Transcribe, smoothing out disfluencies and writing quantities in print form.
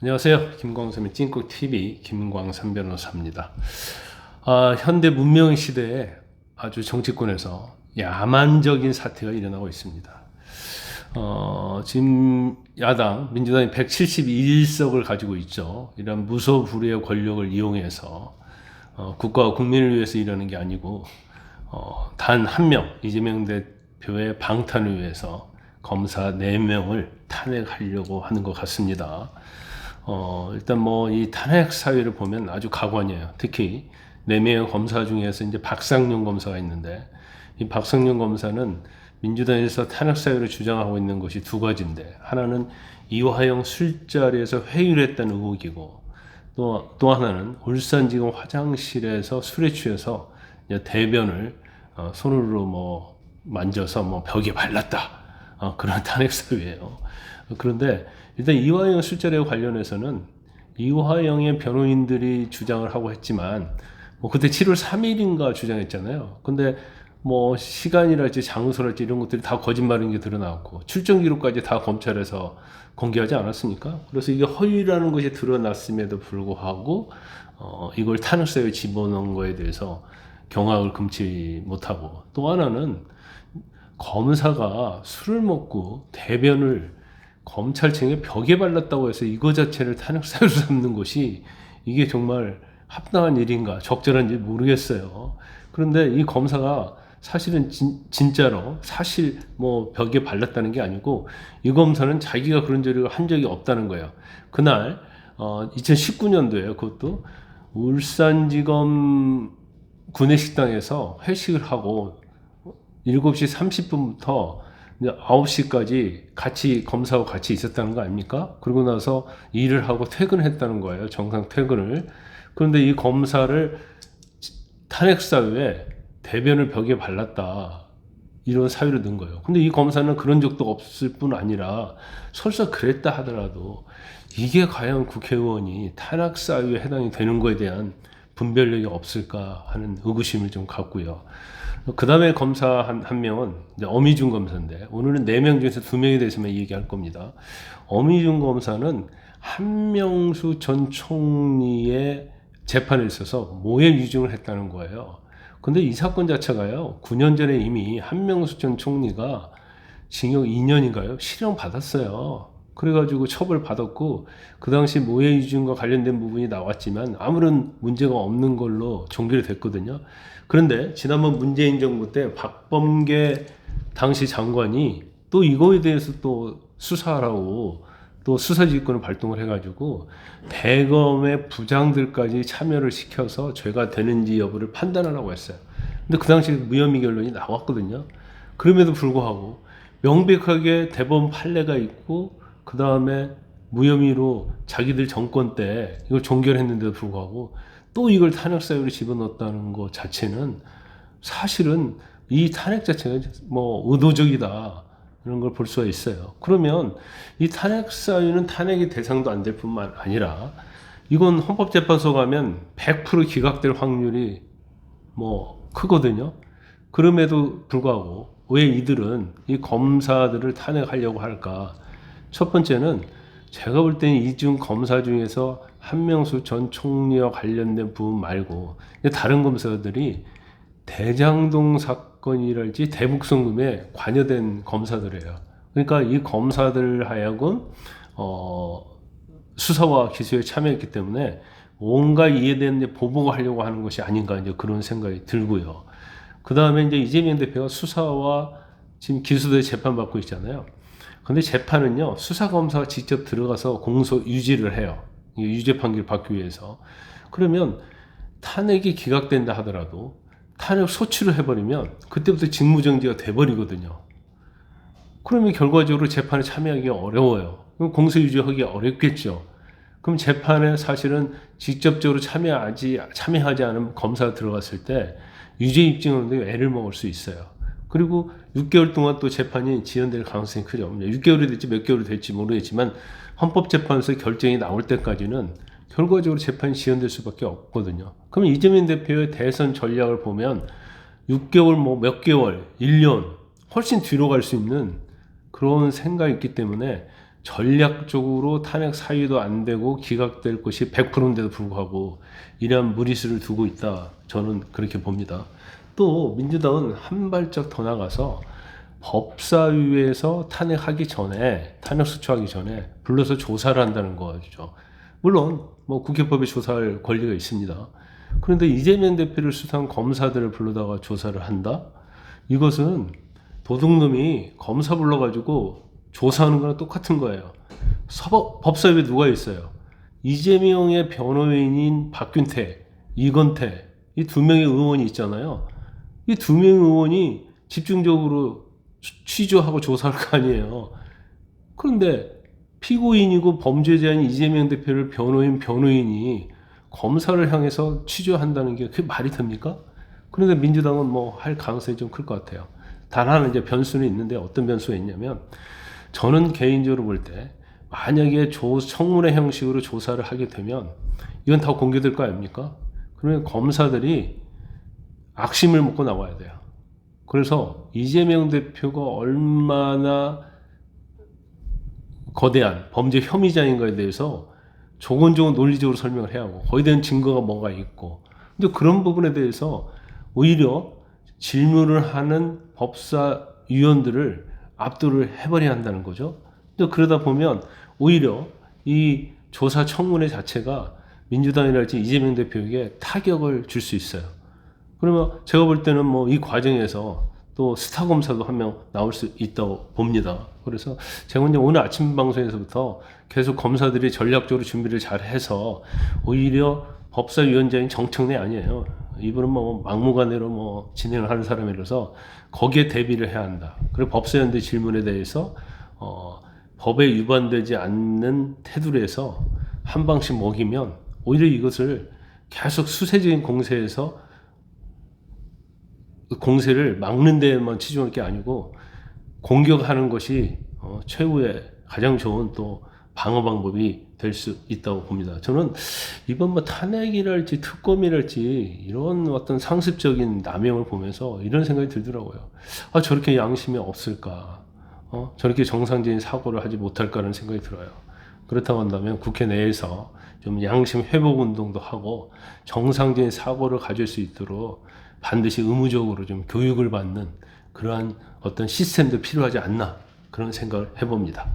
안녕하세요. 김광삼의 찐국TV 김광삼 변호사입니다. 현대 문명 시대에 아주 정치권에서 야만적인 사태가 일어나고 있습니다. 지금 야당 민주당이 171석을 가지고 있죠. 이런 무소불위의 권력을 이용해서 국가와 국민을 위해서 일하는 게 아니고 단 한 명 이재명 대표의 방탄을 위해서 검사 4명을 탄핵하려고 하는 것 같습니다. 일단 뭐 이 탄핵 사유를 보면 아주 가관이에요. 특히 4명의 검사 중에서 이제 박상용 검사가 있는데, 이 박상용 검사는 민주당에서 탄핵 사유를 주장하고 있는 것이 두 가지인데, 하나는 이화영 술자리에서 회유를 했다는 의혹이고, 또 하나는 울산지검 화장실에서 술에 취해서 대변을 손으로 뭐 만져서 뭐 벽에 발랐다. 그런 탄핵 사유예요. 그런데 일단 이화영 술자리와 관련해서는 이화영의 변호인들이 주장을 하고 했지만, 뭐 그때 7월 3일인가 주장했잖아요. 근데 뭐 시간이랄지 장소랄지 이런 것들이 다 거짓말인 게 드러났고, 출정 기록까지 다 검찰에서 공개하지 않았습니까? 그래서 이게 허위라는 것이 드러났음에도 불구하고 이걸 탄핵 사유에 집어넣은 거에 대해서 경악을 금치 못하고, 또 하나는 검사가 술을 먹고 대변을 검찰청에 벽에 발랐다고 해서 이거 자체를 탄핵 사유로 삼는 것이 이게 정말 합당한 일인가 적절한지 모르겠어요. 그런데 이 검사가 사실은 진짜로 사실 뭐 벽에 발랐다는 게 아니고, 이 검사는 자기가 그런 소리를 한 적이 없다는 거예요. 그날 2019년도에 그것도 울산지검 구내식당에서 회식을 하고 7시 30분부터 9시까지 같이 검사하고 같이 있었다는 거 아닙니까? 그러고 나서 일을 하고 퇴근했다는 거예요. 정상 퇴근을. 그런데 이 검사를 탄핵 사유에 대변을 벽에 발랐다, 이런 사유를 넣은 거예요. 근데 이 검사는 그런 적도 없을 뿐 아니라 설사 그랬다 하더라도 이게 과연 국회의원이 탄핵 사유에 해당이 되는 거에 대한 분별력이 없을까 하는 의구심을 좀 갖고요. 그 다음에 검사 한 명은 이제 어미준 검사인데, 오늘은 4명 중에서 2명에 대해서만 얘기할 겁니다. 어미준 검사는 한명수 전 총리의 재판에 있어서 모해 위증을 했다는 거예요. 근데 이 사건 자체가요, 9년 전에 이미 한명수 전 총리가 징역 2년인가요? 실형 받았어요. 그래가지고 처벌 받았고, 그 당시 모해 위증과 관련된 부분이 나왔지만 아무런 문제가 없는 걸로 종결이 됐거든요. 그런데 지난번 문재인 정부 때 박범계 당시 장관이 또 이거에 대해서 또 수사하라고 또 수사지휘권을 발동을 해가지고 대검의 부장들까지 참여를 시켜서 죄가 되는지 여부를 판단하라고 했어요. 근데 그 당시 무혐의 결론이 나왔거든요. 그럼에도 불구하고 명백하게 대법원 판례가 있고, 그 다음에 무혐의로 자기들 정권 때 이걸 종결했는데도 불구하고 또 이걸 탄핵 사유로 집어넣었다는 것 자체는 사실은 이 탄핵 자체가 뭐 의도적이다, 이런 걸 볼 수가 있어요. 그러면 이 탄핵 사유는 탄핵의 대상도 안 될 뿐만 아니라 이건 헌법재판소 가면 100% 기각될 확률이 뭐 크거든요. 그럼에도 불구하고 왜 이들은 이 검사들을 탄핵하려고 할까? 첫 번째는 제가 볼 때는 이중 검사 중에서 한명수 전 총리와 관련된 부분 말고 다른 검사들이 대장동 사건이랄지 대북송금에 관여된 검사들이에요. 그러니까 이 검사들 하여금 수사와 기소에 참여했기 때문에 뭔가 이해되는데 보복을 하려고 하는 것이 아닌가, 이제 그런 생각이 들고요. 그 다음에 이제 이재명 대표가 수사와 지금 기소돼 재판받고 있잖아요. 근데 재판은요, 수사검사가 직접 들어가서 공소 유지를 해요. 유죄 판결 받기 위해서. 그러면 탄핵이 기각된다 하더라도 탄핵 소추를 해버리면 그때부터 직무정지가 돼버리거든요. 그러면 결과적으로 재판에 참여하기 어려워요. 그럼 공소 유지하기 어렵겠죠. 그럼 재판에 사실은 직접적으로 참여하지 않은 검사가 들어갔을 때 유죄 입증하는데 애를 먹을 수 있어요. 그리고 6개월 동안 또 재판이 지연될 가능성이 크죠. 6개월이 될지 몇 개월이 될지 모르겠지만 헌법재판소 결정이 나올 때까지는 결과적으로 재판이 지연될 수밖에 없거든요. 그럼 이재명 대표의 대선 전략을 보면 6개월, 뭐 몇 개월, 1년 훨씬 뒤로 갈 수 있는 그런 생각이 있기 때문에 전략적으로 탄핵 사유도 안 되고 기각될 것이 100%인데도 불구하고 이러한 무리수를 두고 있다. 저는 그렇게 봅니다. 또 민주당은 한 발짝 더 나가서 법사위에서 탄핵하기 전에, 탄핵 소추하기 전에 불러서 조사를 한다는 거죠. 물론 뭐 국회법에 조사할 권리가 있습니다. 그런데 이재명 대표를 수사한 검사들을 불러다가 조사를 한다? 이것은 도둑놈이 검사 불러가지고 조사하는 거랑 똑같은 거예요. 법사위에 누가 있어요? 이재명의 변호인인 박균태, 이건태, 이 두 명의 의원이 있잖아요. 이 두 명의 의원이 집중적으로 취조하고 조사할 거 아니에요. 그런데 피고인이고 범죄자인 이재명 대표를 변호인이 검사를 향해서 취조한다는 게 그게 말이 됩니까? 그런데 민주당은 뭐 할 가능성이 좀 클 것 같아요. 단 하나 이제 변수는 있는데 어떤 변수가 있냐면 저는 개인적으로 볼 때 만약에 청문회 형식으로 조사를 하게 되면 이건 다 공개될 거 아닙니까? 그러면 검사들이 악심을 먹고 나와야 돼요. 그래서 이재명 대표가 얼마나 거대한 범죄 혐의자인가에 대해서 조곤조곤 논리적으로 설명을 해야 하고 거기에 대한 증거가 뭐가 있고 근데 그런 부분에 대해서 오히려 질문을 하는 법사위원들을 압도를 해버려야 한다는 거죠. 근데 그러다 보면 오히려 이 조사 청문회 자체가 민주당이랄지 이재명 대표에게 타격을 줄 수 있어요. 그러면 제가 볼 때는 뭐 이 과정에서 또 스타 검사도 한 명 나올 수 있다고 봅니다. 그래서 제가 이제 오늘 아침 방송에서부터 계속 검사들이 전략적으로 준비를 잘 해서 오히려 법사위원장인 정청래 아니에요. 이분은 뭐 막무가내로 뭐 진행을 하는 사람이라서 거기에 대비를 해야 한다. 그리고 법사위원들 질문에 대해서 법에 위반되지 않는 테두리에서 한 방씩 먹이면 오히려 이것을 계속 수세적인 공세를 막는 데만 치중할 게 아니고 공격하는 것이 최후의 가장 좋은 또 방어 방법이 될 수 있다고 봅니다. 저는 이번 뭐 탄핵이랄지 특검이랄지 이런 어떤 상습적인 남용을 보면서 이런 생각이 들더라고요. 아, 저렇게 양심이 없을까? 저렇게 정상적인 사고를 하지 못할까라는 생각이 들어요. 그렇다고 한다면 국회 내에서 좀 양심 회복 운동도 하고 정상적인 사고를 가질 수 있도록 반드시 의무적으로 좀 교육을 받는 그러한 어떤 시스템도 필요하지 않나 그런 생각을 해봅니다.